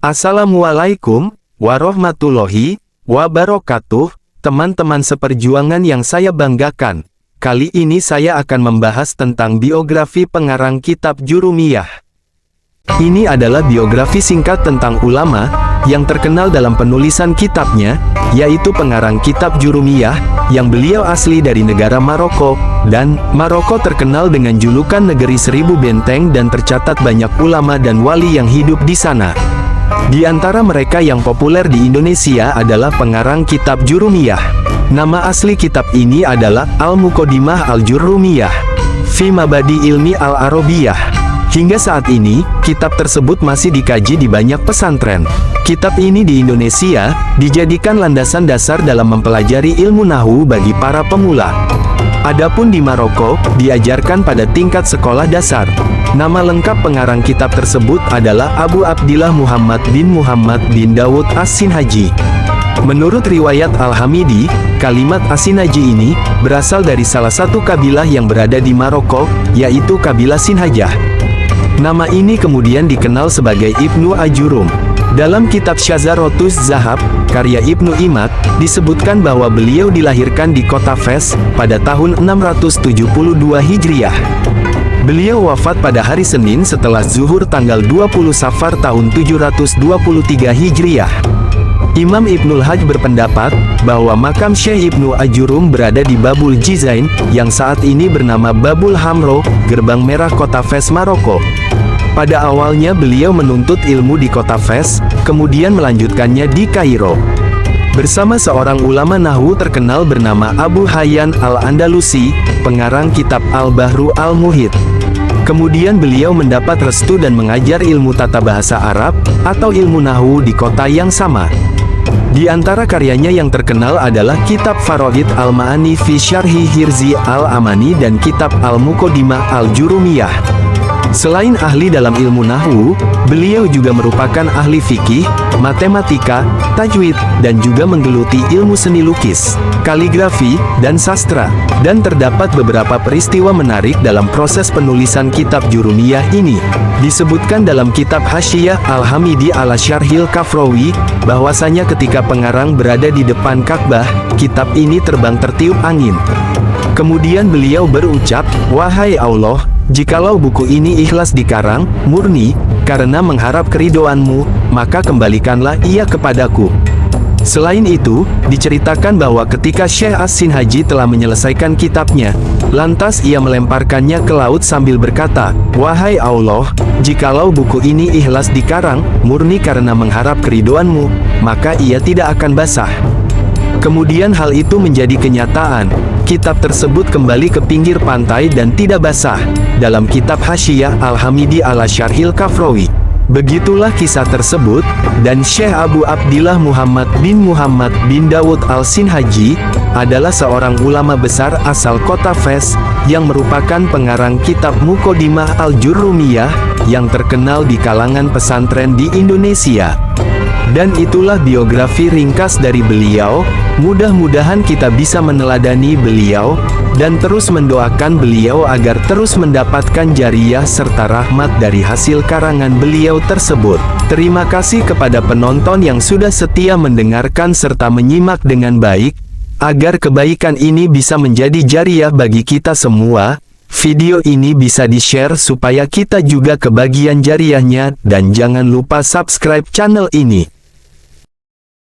Assalamualaikum warahmatullahi wabarakatuh, teman-teman seperjuangan yang saya banggakan. Kali ini saya akan membahas tentang biografi pengarang kitab Jurumiyah. Ini adalah biografi singkat tentang ulama yang terkenal dalam penulisan kitabnya, yaitu pengarang kitab Jurumiyah, yang beliau asli dari negara Maroko, dan Maroko terkenal dengan julukan negeri seribu benteng dan tercatat banyak ulama dan wali yang hidup di sana. Di antara mereka yang populer di Indonesia adalah pengarang kitab Jurumiyah. Nama asli kitab ini adalah Al-Muqaddimah Al-Jurumiyah fi Mabadi Ilmi Al-Arabiyah. Hingga saat ini, kitab tersebut masih dikaji di banyak pesantren. Kitab ini di Indonesia dijadikan landasan dasar dalam mempelajari ilmu nahwu bagi para pemula. Adapun di Maroko, diajarkan pada tingkat sekolah dasar. Nama lengkap pengarang kitab tersebut adalah Abu Abdillah Muhammad bin Dawud As-Sinhaji. Menurut riwayat Al-Hamidi, kalimat As-Sinhaji ini berasal dari salah satu kabilah yang berada di Maroko, yaitu kabilah Sinhajah. Nama ini kemudian dikenal sebagai Ibnu Ajurum. Dalam kitab Syazarotus Zahab, karya Ibnu Imad, disebutkan bahwa beliau dilahirkan di kota Fes, pada tahun 672 Hijriah. Beliau wafat pada hari Senin setelah zuhur tanggal 20 Safar tahun 723 Hijriah. Imam Ibnul Hajj berpendapat bahwa makam Syekh Ibnu Ajurum berada di Babul Jizain, yang saat ini bernama Babul Hamro, gerbang merah kota Fes, Maroko. Pada awalnya beliau menuntut ilmu di kota Fes, kemudian melanjutkannya di Kairo. Bersama seorang ulama nahwu terkenal bernama Abu Hayyan Al-Andalusi, pengarang kitab Al-Bahru Al-Muhit. Kemudian beliau mendapat restu dan mengajar ilmu tata bahasa Arab, atau ilmu nahwu di kota yang sama. Di antara karyanya yang terkenal adalah kitab Faraid Al-Ma'ani fi Syarhi Hirzi Al-Amani dan kitab Al-Muqaddimah Al-Jurumiyah. Selain ahli dalam ilmu nahwu, beliau juga merupakan ahli fikih, matematika, tajwid, dan juga menggeluti ilmu seni lukis, kaligrafi, dan sastra. Dan terdapat beberapa peristiwa menarik dalam proses penulisan kitab Jurumiyah ini. Disebutkan dalam kitab Hasyiyah Al-Hamidi ala Syarhil Kafrawi, bahwasanya ketika pengarang berada di depan Ka'bah, kitab ini terbang tertiup angin. Kemudian beliau berucap, "Wahai Allah, jikalau buku ini ikhlas dikarang, murni, karena mengharap keridhoanmu, maka kembalikanlah ia kepadaku." Selain itu, diceritakan bahwa ketika Syekh As-Sinhaji telah menyelesaikan kitabnya, lantas ia melemparkannya ke laut sambil berkata, "Wahai Allah, jikalau buku ini ikhlas dikarang, murni karena mengharap keridhoanmu, maka ia tidak akan basah." Kemudian hal itu menjadi kenyataan. Kitab tersebut kembali ke pinggir pantai dan tidak basah. Dalam kitab Hasyiyah Al-Hamidi ala Syarhil Kafrawi. Begitulah kisah tersebut, dan Syekh Abu Abdillah Muhammad bin Dawud Al-Sinhaji adalah seorang ulama besar asal kota Fes, yang merupakan pengarang kitab Muqaddimah Al-Jurumiyah, yang terkenal di kalangan pesantren di Indonesia. Dan itulah biografi ringkas dari beliau. Mudah-mudahan kita bisa meneladani beliau, dan terus mendoakan beliau agar terus mendapatkan jariyah serta rahmat dari hasil karangan beliau tersebut. Terima kasih kepada penonton yang sudah setia mendengarkan serta menyimak dengan baik, agar kebaikan ini bisa menjadi jariyah bagi kita semua. Video ini bisa di-share supaya kita juga kebagian jariyahnya, dan jangan lupa subscribe channel ini.